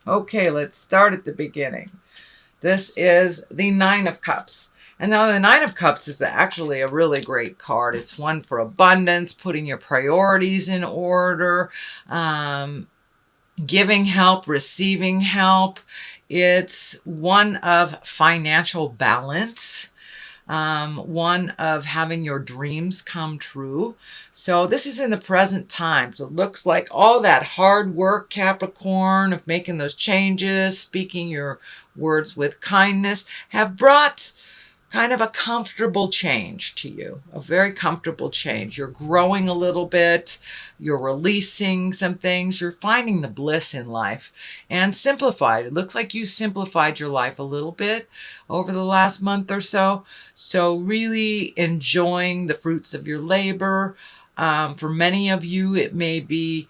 Okay, let's start at the beginning. This is the Nine of Cups. And now the Nine of Cups is actually a really great card. It's one for abundance, putting your priorities in order, giving help, receiving help. It's one of financial balance, one of having your dreams come true. So this is in the present time. So it looks like all that hard work, Capricorn, of making those changes, speaking your words with kindness, have brought kind of a comfortable change to you, a very comfortable change. You're growing a little bit, you're releasing some things, you're finding the bliss in life and simplified. It looks like you simplified your life a little bit over the last month or so. So really enjoying the fruits of your labor. For many of you, it may be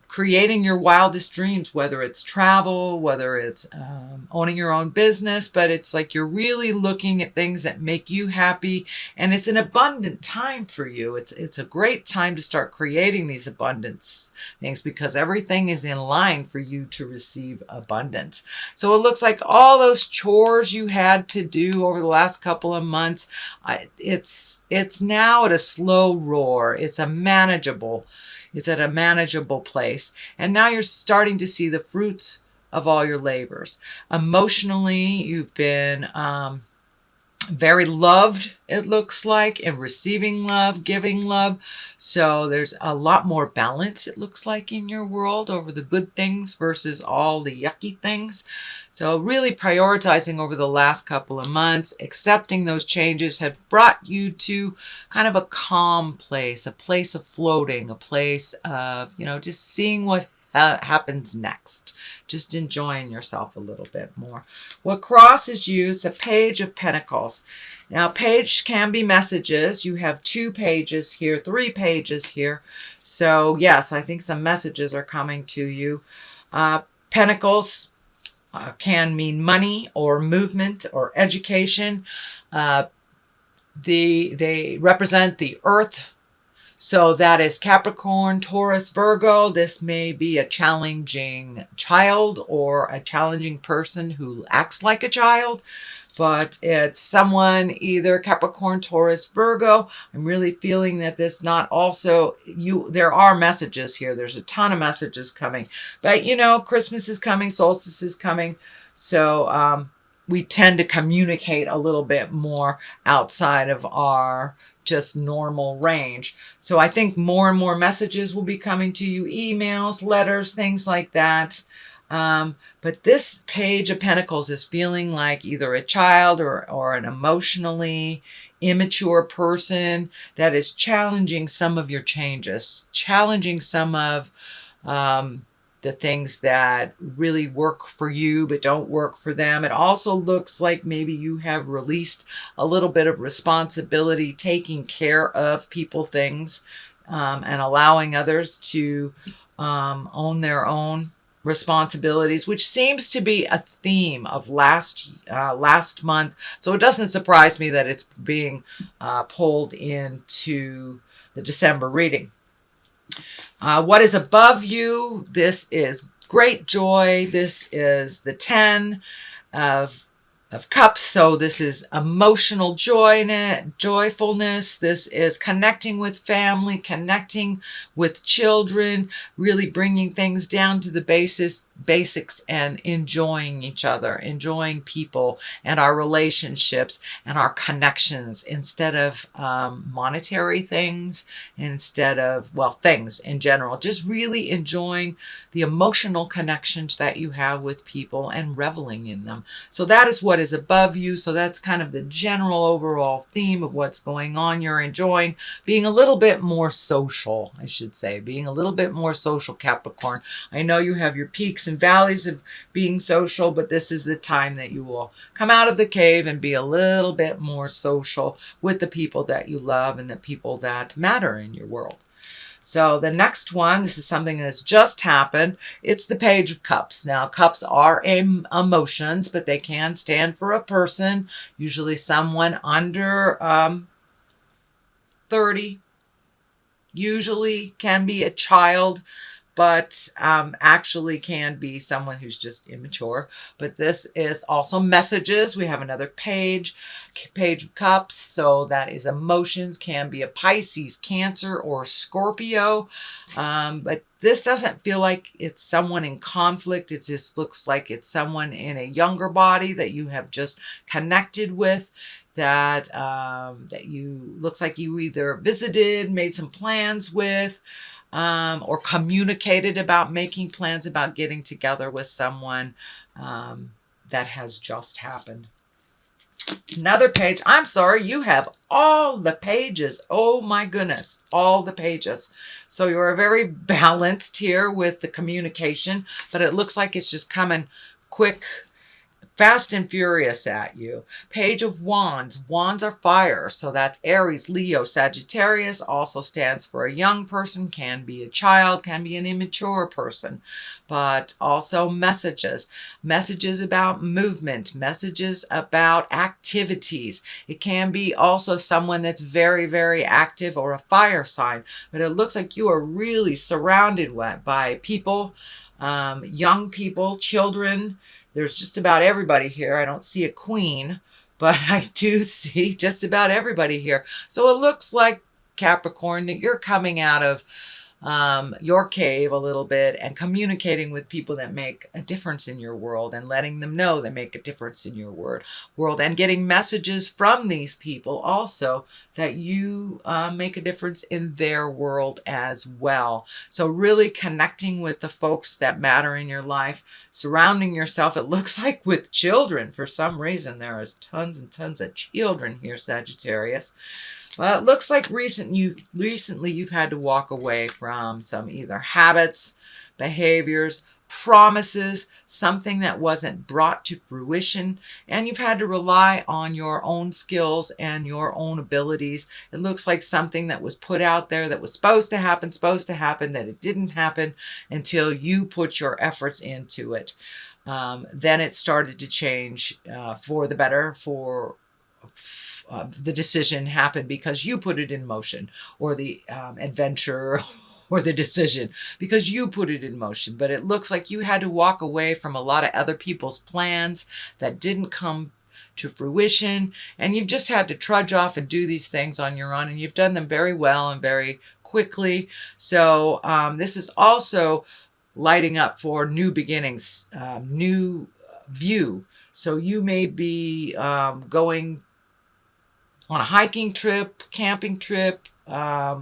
creating your wildest dreams, whether it's travel, whether it's owning your own business, but it's like you're really looking at things that make you happy, and it's an abundant time for you. It's a great time to start creating these abundance things because everything is in line for you to receive abundance. So it looks like all those chores you had to do over the last couple of months, it's now at a slow roar. It's at a manageable place. And now you're starting to see the fruits of all your labors. Emotionally, you've been very loved, it looks like, and receiving love, giving love. So there's a lot more balance, it looks like, in your world over the good things versus all the yucky things. So really prioritizing over the last couple of months, accepting those changes have brought you to kind of a calm place, a place of floating, a place of, just seeing what happens next. Just enjoying yourself a little bit more. What crosses you is a Page of Pentacles. Now, page can be messages. You have 2 pages here, 3 pages here. So, yes, I think some messages are coming to you. Pentacles can mean money or movement or education. They represent the earth. So that is Capricorn, Taurus, Virgo. This may be a challenging child or a challenging person who acts like a child, but it's someone either Capricorn, Taurus, Virgo. I'm really feeling that this not also there are messages here. There's a ton of messages coming, but Christmas is coming, solstice is coming. So, we tend to communicate a little bit more outside of our just normal range. So I think more and more messages will be coming to you, emails, letters, things like that. But this Page of Pentacles is feeling like either a child or an emotionally immature person that is challenging some of your changes, challenging some of the things that really work for you but don't work for them. It also looks like maybe you have released a little bit of responsibility, taking care of people, things, and allowing others to own their own responsibilities, which seems to be a theme of last month. So it doesn't surprise me that it's being pulled into the December reading. What is above you? This is great joy. This is the 10 of cups. So this is emotional joyfulness. This is connecting with family, connecting with children, really bringing things down to the basics and enjoying each other, enjoying people and our relationships and our connections instead of monetary things, instead of, things in general. Just really enjoying the emotional connections that you have with people and reveling in them. So that is what is above you. So that's kind of the general overall theme of what's going on. You're enjoying being a little bit more social, I should say, being a little bit more social, Capricorn. I know you have your peaks and valleys of being social, but this is the time that you will come out of the cave and be a little bit more social with the people that you love and the people that matter in your world. So the next one, this is something that's just happened. It's the Page of Cups. Now, cups are emotions, but they can stand for a person, usually someone under 30, usually can be a child, but actually can be someone who's just immature. But this is also messages. We have another page of cups. So that is emotions, can be a Pisces, Cancer, or Scorpio. But this doesn't feel like it's someone in conflict. It just looks like it's someone in a younger body that you have just connected with, that that you looks like you either visited, made some plans with, or communicated about making plans about getting together with someone. That has just happened. Another page. I'm sorry, you have all the pages. Oh my goodness, all the pages. So you're very balanced here with the communication, but it looks like it's just coming quick, fast and furious at you. Page of Wands. Wands are fire. So that's Aries, Leo, Sagittarius. Also stands for a young person, can be a child, can be an immature person. But also messages. Messages about movement. Messages about activities. It can be also someone that's very, very active or a fire sign. But it looks like you are really surrounded by people, young people, children. There's just about everybody here. I don't see a queen, but I do see just about everybody here. So it looks like, Capricorn, that you're coming out of your cave a little bit and communicating with people that make a difference in your world and letting them know they make a difference in your world, and getting messages from these people also that you make a difference in their world as well. So really connecting with the folks that matter in your life, surrounding yourself, it looks like, with children. For some reason, there is tons and tons of children here, Sagittarius. Well, it looks like recently you've had to walk away from some either habits, behaviors, promises, something that wasn't brought to fruition, and you've had to rely on your own skills and your own abilities. It looks like something that was put out there that was supposed to happen, that it didn't happen until you put your efforts into it. Then it started to change for the better, the decision happened because you put it in motion, or the adventure or the decision because you put it in motion. But it looks like you had to walk away from a lot of other people's plans that didn't come to fruition, and you've just had to trudge off and do these things on your own, and you've done them very well and very quickly. So this is also lighting up for new beginnings, new view. So you may be going on a hiking trip, camping trip,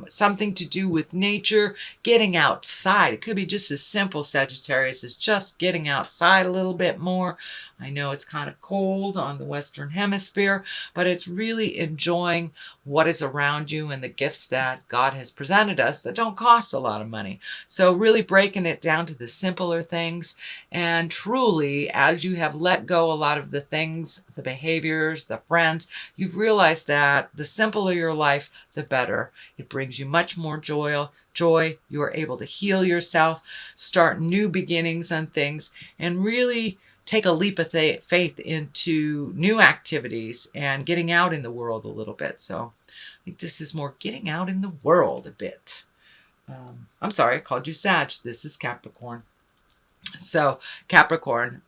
something to do with nature, getting outside. It could be just as simple, Sagittarius, as just getting outside a little bit more. I know it's kind of cold on the Western Hemisphere, but it's really enjoying what is around you and the gifts that God has presented us that don't cost a lot of money. So really breaking it down to the simpler things. And truly, as you have let go a lot of the things, the behaviors, the friends, you've realized that the simpler your life, the better. It brings you much more joy. You are able to heal yourself, start new beginnings on things, and really take a leap of faith into new activities and getting out in the world a little bit. So I think this is more getting out in the world a bit. I'm sorry, I called you Sag. This is Capricorn. So Capricorn,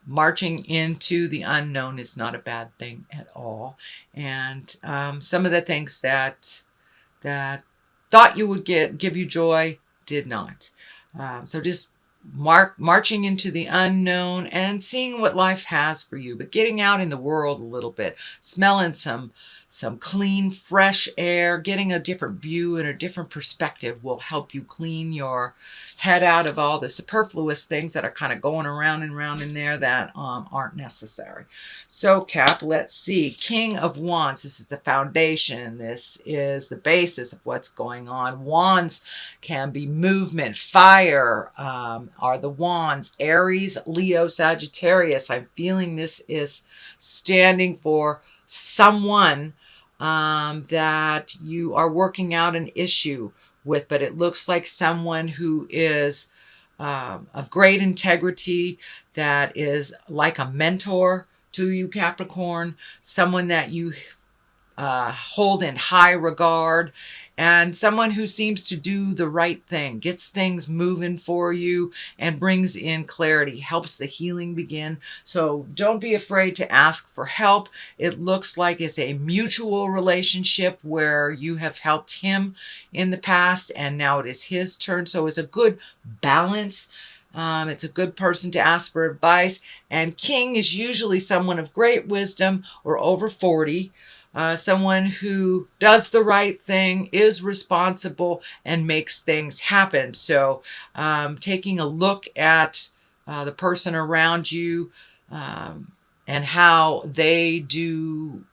marching into the unknown is not a bad thing at all. And some of the things that thought you would give you joy did not. So just marching into the unknown and seeing what life has for you, but getting out in the world a little bit, smelling some clean, fresh air, getting a different view and a different perspective will help you clean your head out of all the superfluous things that are kind of going around and around in there that aren't necessary. So Cap, let's see. King of Wands. This is the foundation. This is the basis of what's going on. Wands can be movement. Fire are the wands. Aries, Leo, Sagittarius. I'm feeling this is standing for someone that you are working out an issue with, but it looks like someone who is of great integrity, that is like a mentor to you, Capricorn, someone that you hold in high regard, and someone who seems to do the right thing, gets things moving for you and brings in clarity, helps the healing begin. So don't be afraid to ask for help. It looks like it's a mutual relationship where you have helped him in the past and now it is his turn. So it's a good balance. It's a good person to ask for advice. And King is usually someone of great wisdom or over 40. Someone who does the right thing, is responsible, and makes things happen. So taking a look at the person around you and how they do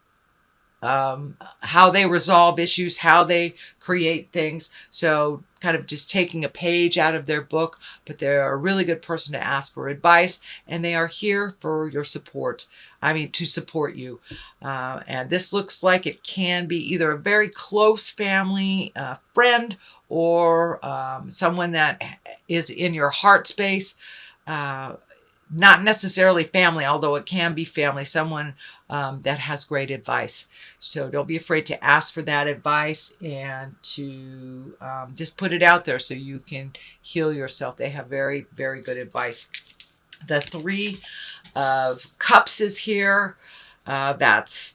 how they resolve issues, how they create things. So kind of just taking a page out of their book, but they're a really good person to ask for advice, and they are here for your support. I mean, to support you. And this looks like it can be either a very close family friend or someone that is in your heart space. Not necessarily family, although it can be family, someone that has great advice. So don't be afraid to ask for that advice and to just put it out there so you can heal yourself. They have very, very good advice. The Three of Cups is here. That's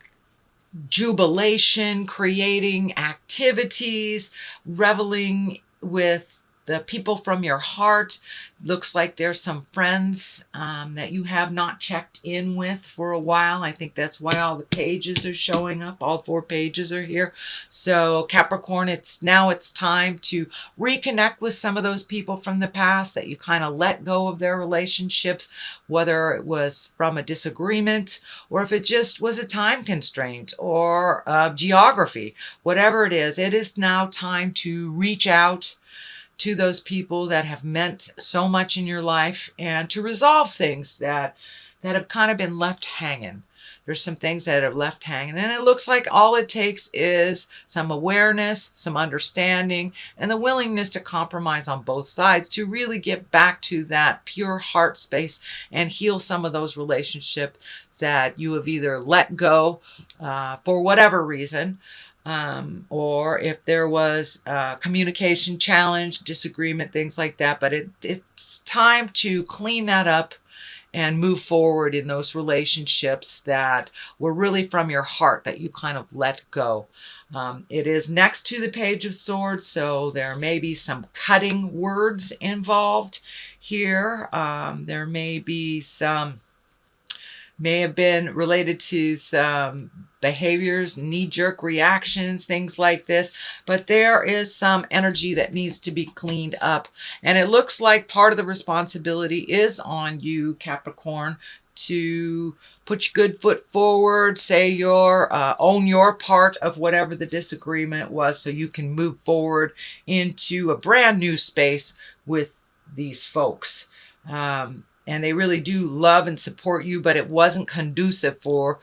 jubilation, creating activities, reveling with the people from your heart. Looks like there's some friends that you have not checked in with for a while. I think that's why all the pages are showing up. All 4 pages are here. So Capricorn, it's time to reconnect with some of those people from the past that you kind of let go of their relationships, whether it was from a disagreement or if it just was a time constraint or geography. Whatever it is now time to reach out to those people that have meant so much in your life and to resolve things that have kind of been left hanging. There's some things that have left hanging, and it looks like all it takes is some awareness, some understanding, and the willingness to compromise on both sides to really get back to that pure heart space and heal some of those relationships that you have either let go for whatever reason, or if there was a communication challenge, disagreement, things like that. But it's time to clean that up and move forward in those relationships that were really from your heart that you kind of let go. It is next to the Page of Swords, so there may be some cutting words involved here. There may have been related to some behaviors, knee-jerk reactions, things like this. But there is some energy that needs to be cleaned up. And it looks like part of the responsibility is on you, Capricorn, to put your good foot forward, say own your part of whatever the disagreement was so you can move forward into a brand new space with these folks. And they really do love and support you, but it wasn't conducive for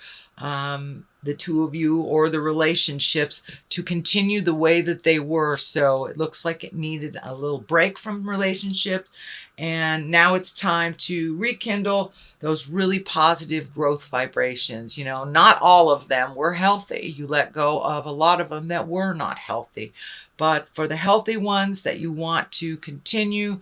the two of you or the relationships to continue the way that they were. So it looks like it needed a little break from relationships. And now it's time to rekindle those really positive growth vibrations. You know, not all of them were healthy. You let go of a lot of them that were not healthy. But for the healthy ones that you want to continue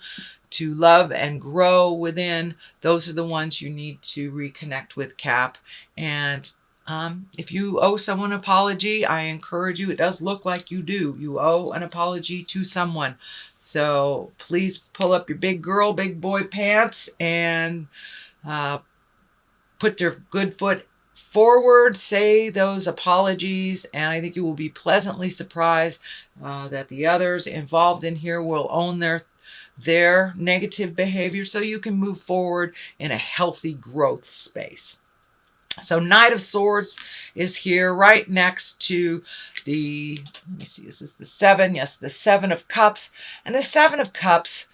to love and grow within, those are the ones you need to reconnect with, Cap. And if you owe someone an apology, I encourage you, it does look like you do. You owe an apology to someone. So please pull up your big girl, big boy pants and put your good foot forward, say those apologies, and I think you will be pleasantly surprised that the others involved in here will own their negative behavior so you can move forward in a healthy growth space. So Knight of Swords is here right next to the, let me see, this is the 7. Yes, the 7 of Cups. And the 7 of Cups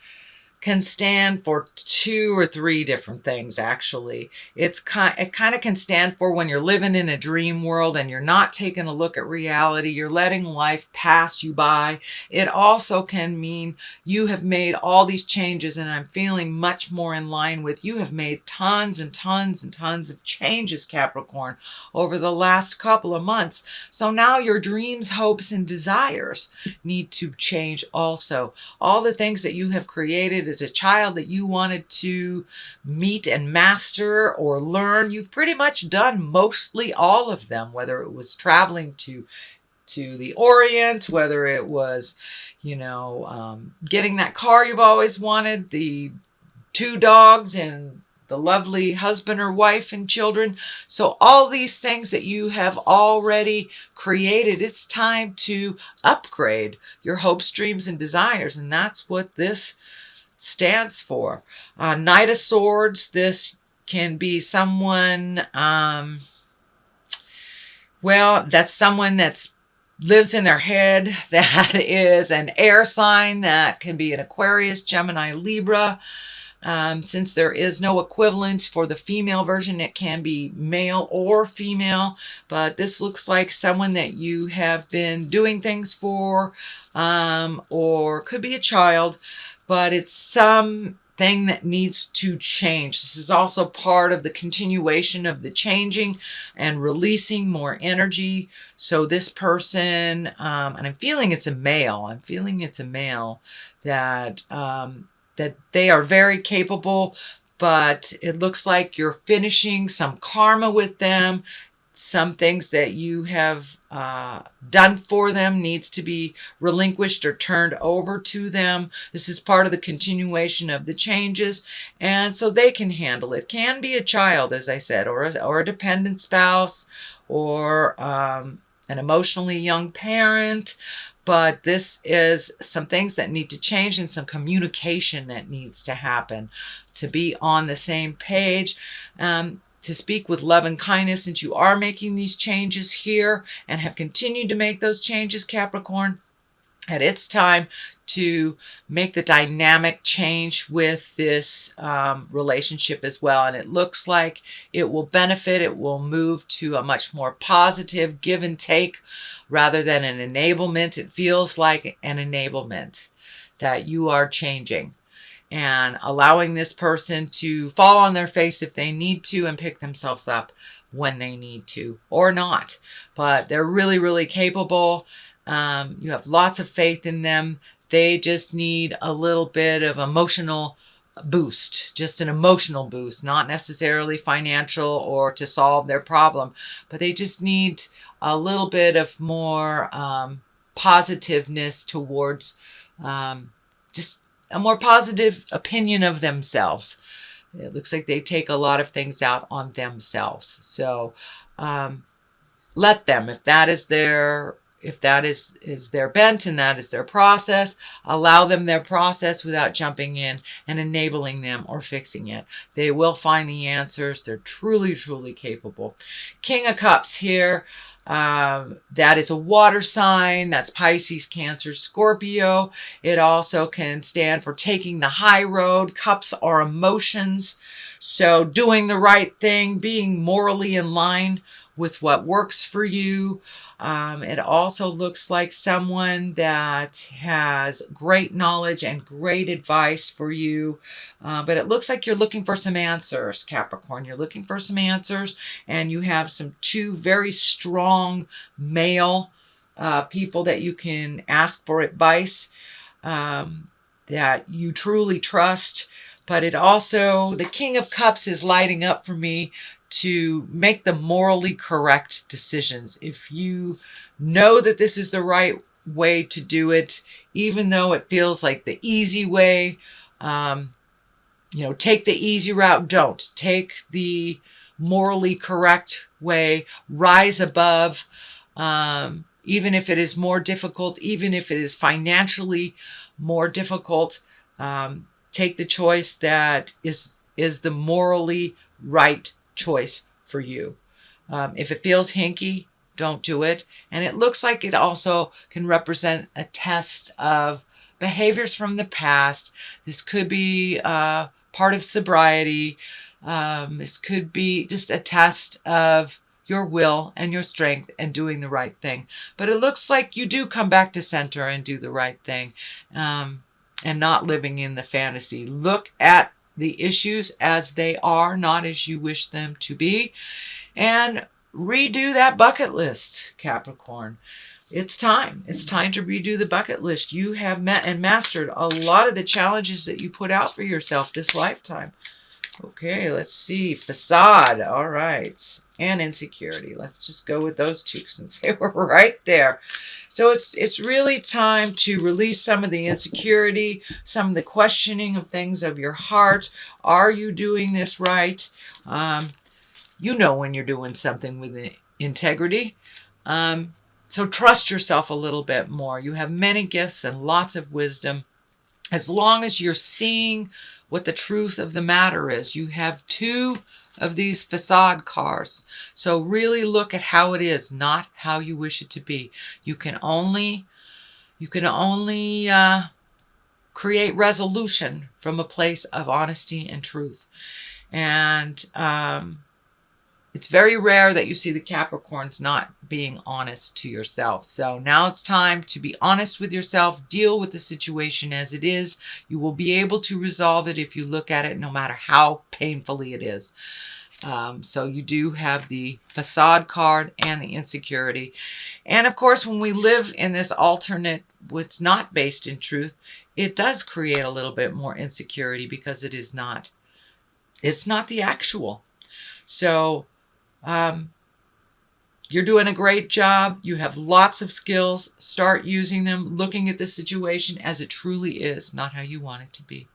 can stand for 2 or 3 different things, actually. It kind of can stand for when you're living in a dream world and you're not taking a look at reality. You're letting life pass you by. It also can mean you have made all these changes, and I'm feeling much more in line with you have made tons and tons and tons of changes, Capricorn, over the last couple of months. So now your dreams, hopes, and desires need to change also. All the things that you have created as a child that you wanted to meet and master or learn, you've pretty much done mostly all of them, whether it was traveling to the Orient, whether it was, getting that car you've always wanted, the 2 dogs and the lovely husband or wife and children. So all these things that you have already created, it's time to upgrade your hopes, dreams, and desires. And that's what this stands for. Knight of Swords, this can be someone, that's someone that's lives in their head. That is an air sign. That can be an Aquarius, Gemini, Libra. Since there is no equivalent for the female version, it can be male or female, but this looks like someone that you have been doing things for, or could be a child, but it's something that needs to change. This is also part of the continuation of the changing and releasing more energy. So this person, and I'm feeling it's a male, that they are very capable, but it looks like you're finishing some karma with them. Some things that you have done for them needs to be relinquished or turned over to them. This is part of the continuation of the changes, and so they can handle it. Can be a child, as I said, or a dependent spouse, or an emotionally young parent. But this is some things that need to change and some communication that needs to happen to be on the same page, to speak with love and kindness, since you are making these changes here and have continued to make those changes, Capricorn. And it's time to make the dynamic change with this relationship as well. And it looks like it will benefit. It will move to a much more positive give and take rather than an enablement. It feels like an enablement that you are changing and allowing this person to fall on their face if they need to and pick themselves up when they need to, or not. But they're really, really capable. You have lots of faith in them. They just need a little bit of emotional boost, just an emotional boost, not necessarily financial or to solve their problem, but they just need a little bit of more positiveness towards just a more positive opinion of themselves. It looks like they take a lot of things out on themselves. So let them, if that is their bent and that is their process, allow them their process without jumping in and enabling them or fixing it. They will find the answers. They're truly, truly capable. King of Cups here. That is a water sign. That's Pisces, Cancer, Scorpio. It also can stand for taking the high road. Cups are emotions. So doing the right thing, being morally in line with what works for you. It also looks like someone that has great knowledge and great advice for you. But it looks like you're looking for some answers, Capricorn. You're looking for some answers, and you have two very strong male people that you can ask for advice, that you truly trust. But it also, the King of Cups is lighting up for me to make the morally correct decisions. If you know that this is the right way to do it, even though it feels like the easy way, take the easy route. Don't take the morally correct way. Rise above, even if it is more difficult, even if it is financially more difficult. Take the choice that is the morally right choice for you. If it feels hinky, don't do it. And it looks like it also can represent a test of behaviors from the past. This could be part of sobriety. This could be just a test of your will and your strength and doing the right thing. But it looks like you do come back to center and do the right thing, and not living in the fantasy. Look at the issues as they are, not as you wish them to be, and redo that bucket list, Capricorn. It's time. It's time to redo the bucket list. You have met and mastered a lot of the challenges that you put out for yourself this lifetime. Okay, let's see. Facade. All right. And insecurity. Let's just go with those two since they were right there. So it's really time to release some of the insecurity, some of the questioning of things of your heart. Are you doing this right? You know when you're doing something with integrity. So trust yourself a little bit more. You have many gifts and lots of wisdom. As long as you're seeing what the truth of the matter is. You have 2 of these facade cards. So really look at how it is, not how you wish it to be. You can only create resolution from a place of honesty and truth. And it's very rare that you see the Capricorns not being honest to yourself. So now it's time to be honest with yourself, deal with the situation as it is. You will be able to resolve it if you look at it, no matter how painfully it is. So you do have the facade card and the insecurity. And of course, when we live in this alternate, what's not based in truth, it does create a little bit more insecurity because it's not the actual. So you're doing a great job. You have lots of skills. Start using them, looking at the situation as it truly is, not how you want it to be.